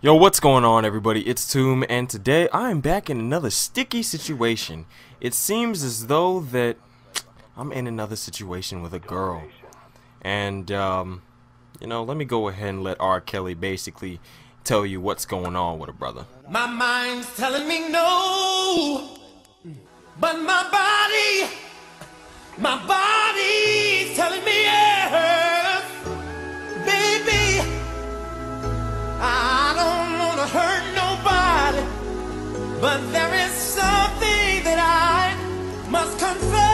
Yo, what's going on, everybody? It's Tomb, and today I'm back in another sticky situation. It seems as though that I'm in another situation with a girl. And, you know, let me go ahead and let R. Kelly basically tell you what's going on with a brother. My mind's telling me no, but my body's telling me yes. Baby, I don't want to hurt nobody, but there is something that I must confess.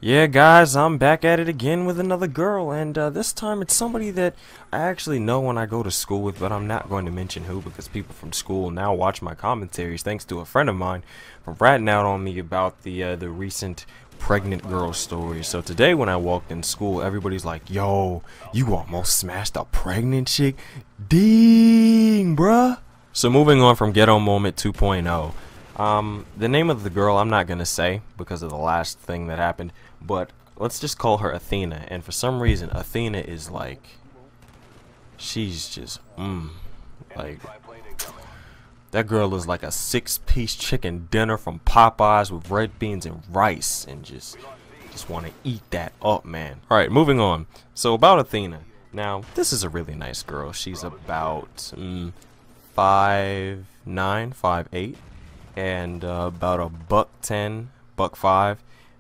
Yeah, guys, I'm back at it again with another girl, and this time it's somebody that I actually know when I go to school with, but I'm not going to mention who because people from school now watch my commentaries thanks to a friend of mine from ratting out on me about the recent pregnant girl story. So today when I walked in school, everybody's like, yo, you almost smashed a pregnant chick? Dang, bruh. So moving on from Ghetto Moment 2.0, the name of the girl I'm not gonna say because of the last thing that happened, but let's just call her Athena. And for some reason Athena is like, she's just like, that girl is like a 6-piece chicken dinner from Popeyes with red beans and rice, and just want to eat that up, man. Alright, moving on. So about Athena. Now, this is a really nice girl. She's about 5'9", 5'8", and about a $110, $105,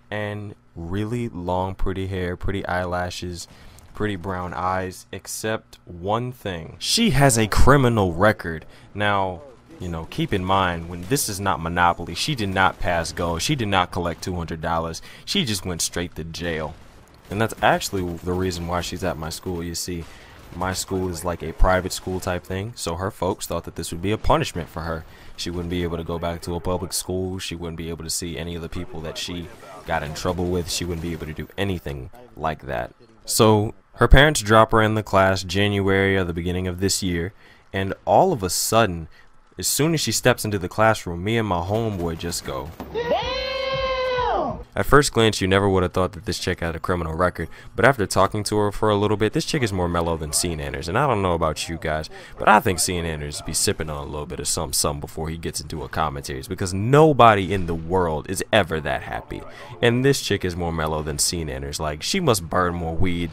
and really long, pretty hair, pretty eyelashes, pretty brown eyes, except one thing. She has a criminal record. Now, you know, keep in mind, when this is not Monopoly, she did not pass go. She did not collect $200. She just went straight to jail. And that's actually the reason why she's at my school. You see, my school is like a private school type thing, so her folks thought that this would be a punishment for her. She wouldn't be able to go back to a public school. She wouldn't be able to see any of the people that she got in trouble with. She wouldn't be able to do anything like that. So her parents drop her in the class January or the beginning of this year, and all of a sudden, as soon as she steps into the classroom, me and my homeboy just go, damn! At first glance, you never would have thought that this chick had a criminal record, but after talking to her for a little bit, this chick is more mellow than Scene Anders. And I don't know about you guys, but I think Scene Anders be sipping on a little bit of some before he gets into a commentaries, because nobody in the world is ever that happy. And this chick is more mellow than Scene Anders. Like, she must burn more weed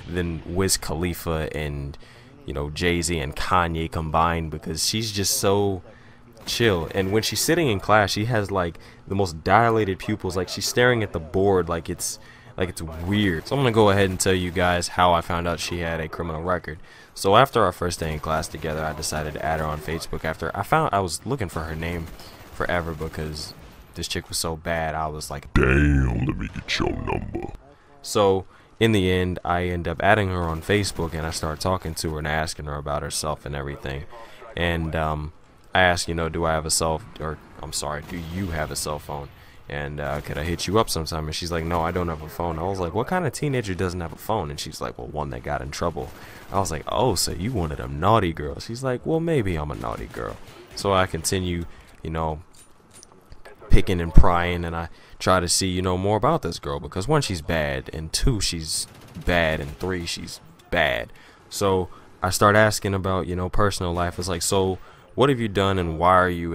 than Wiz Khalifa and, you know, Jay-Z and Kanye combined, because she's just so chill. And when she's sitting in class, she has like the most dilated pupils, like she's staring at the board like it's weird. So I'm gonna go ahead and tell you guys how I found out she had a criminal record. So after our first day in class together, I decided to add her on Facebook. After I was looking for her name forever because this chick was so bad, I was like, damn, let me get your number. So in the end, I end up adding her on Facebook, and I start talking to her and asking her about herself and everything. And I asked, you know, do you have a cell phone? And could I hit you up sometime? And she's like, no, I don't have a phone. I was like, what kind of teenager doesn't have a phone? And she's like, well, one that got in trouble. I was like, oh, so you one of them naughty girls? She's like, well, maybe I'm a naughty girl. So I continue, you know, picking and prying, and I try to see, you know, more about this girl, because one, she's bad, and two, she's bad, and three, she's bad. So I start asking about, you know, personal life. It's like, so what have you done, and why are you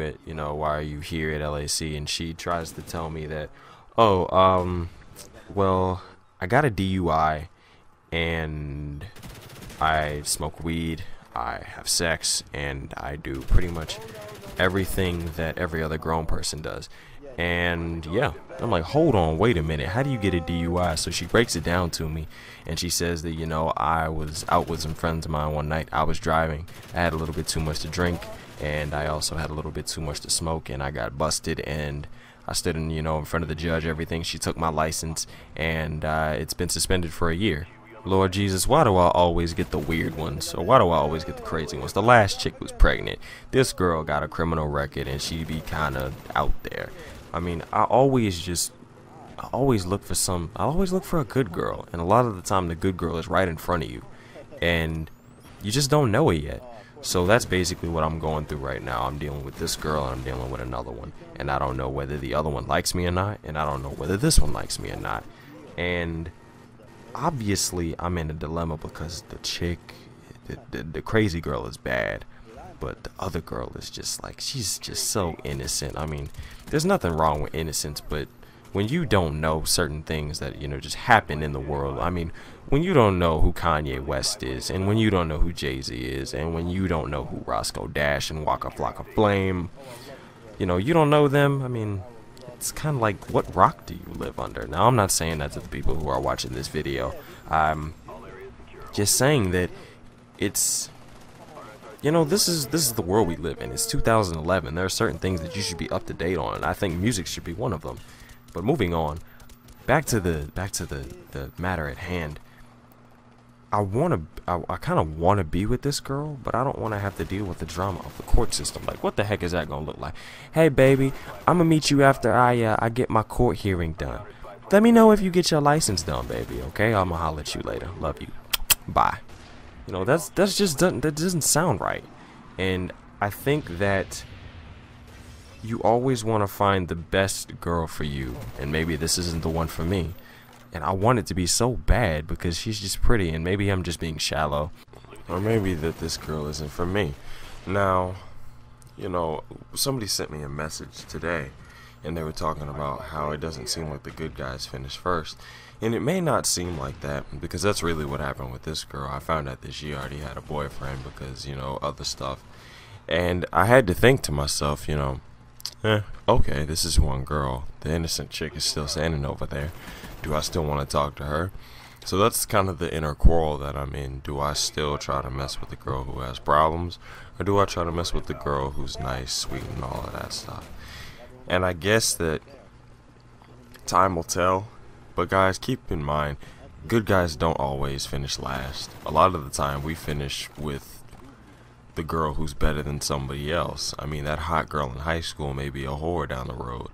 here at LAC? And she tries to tell me that, oh, well, I got a DUI, and I smoke weed, I have sex, and I do pretty much everything that every other grown person does. And yeah, I'm like, hold on, wait a minute, how do you get a DUI? So she breaks it down to me, and she says that, you know, I was out with some friends of mine one night. I was driving, I had a little bit too much to drink, and I also had a little bit too much to smoke, and I got busted, and I stood in, you know, in front of the judge, everything. She took my license, and it's been suspended for a year. Lord Jesus, why do I always get the weird ones? Or why do I always get the crazy ones? The last chick was pregnant. This girl got a criminal record, and she be kind of out there. I mean, I always look for a good girl, and a lot of the time the good girl is right in front of you, and you just don't know it yet. So that's basically what I'm going through right now. I'm dealing with this girl, and I'm dealing with another one, and I don't know whether the other one likes me or not, and I don't know whether this one likes me or not. And obviously I'm in a dilemma because the chick, the crazy girl is bad, but the other girl is just like, she's just so innocent. I mean, there's nothing wrong with innocence, but when you don't know certain things that, you know, just happen in the world. I mean, when you don't know who Kanye West is, and when you don't know who Jay-Z is, and when you don't know who Roscoe Dash and Waka Flocka Flame, you know, you don't know them. I mean, it's kind of like, what rock do you live under? Now, I'm not saying that to the people who are watching this video. I'm just saying that it's, you know, this is the world we live in. It's 2011. There are certain things that you should be up to date on. I think music should be one of them. But moving on, back to the matter at hand. I kind of want to be with this girl, but I don't want to have to deal with the drama of the court system. Like, what the heck is that gonna look like? Hey, baby, I'm gonna meet you after I get my court hearing done. Let me know if you get your license done, baby. Okay, I'm gonna holler at you later. Love you. Bye. You know, that doesn't sound right. And I think that you always want to find the best girl for you, and maybe this isn't the one for me. And I want it to be so bad because she's just pretty, and maybe I'm just being shallow, or maybe that this girl isn't for me. Now, you know, somebody sent me a message today, and they were talking about how it doesn't seem like the good guys finish first. And it may not seem like that, because that's really what happened with this girl. I found out that she already had a boyfriend because, you know, other stuff. And I had to think to myself, you know, okay, this is one girl. The innocent chick is still standing over there. Do I still want to talk to her? So that's kind of the inner quarrel that I'm in. Do I still try to mess with the girl who has problems, or do I try to mess with the girl who's nice, sweet, and all of that stuff? And I guess that time will tell. But guys, keep in mind, good guys don't always finish last. A lot of the time we finish with the girl who's better than somebody else. I mean, that hot girl in high school may be a whore down the road.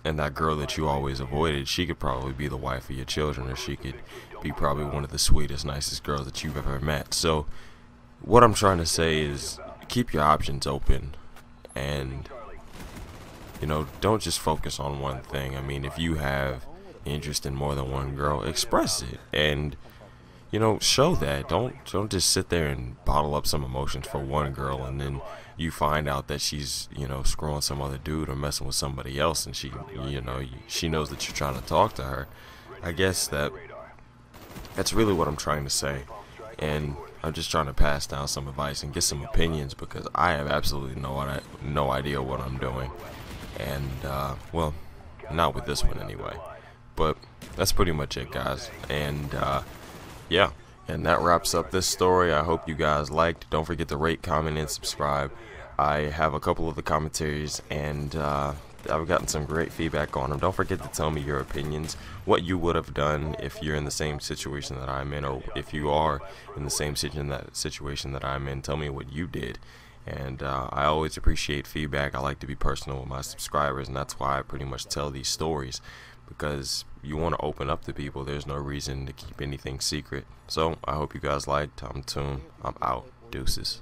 And that girl that you always avoided, she could probably be the wife of your children, or she could be probably one of the sweetest, nicest girls that you've ever met. So what I'm trying to say is, keep your options open, and, you know, don't just focus on one thing. I mean, if you have interest in more than one girl, express it, and, you know, show that. Don't just sit there and bottle up some emotions for one girl, and then you find out that she's, you know, screwing some other dude or messing with somebody else, and she, you know, she knows that you're trying to talk to her. I guess that's really what I'm trying to say, and I'm just trying to pass down some advice and get some opinions, because I have absolutely no idea what I'm doing, and well, not with this one anyway. But that's pretty much it, guys, and yeah, and that wraps up this story. I hope you guys liked. Don't forget to rate, comment, and subscribe. I have a couple of the commentaries, and I've gotten some great feedback on them. Don't forget to tell me your opinions, what you would have done if you're in the same situation that I'm in, or if you are in the same situation that I'm in. Tell me what you did. And I always appreciate feedback. I like to be personal with my subscribers, and that's why I pretty much tell these stories, because you want to open up to people. There's no reason to keep anything secret. So I hope you guys liked. I'm Toon. I'm out. Deuces.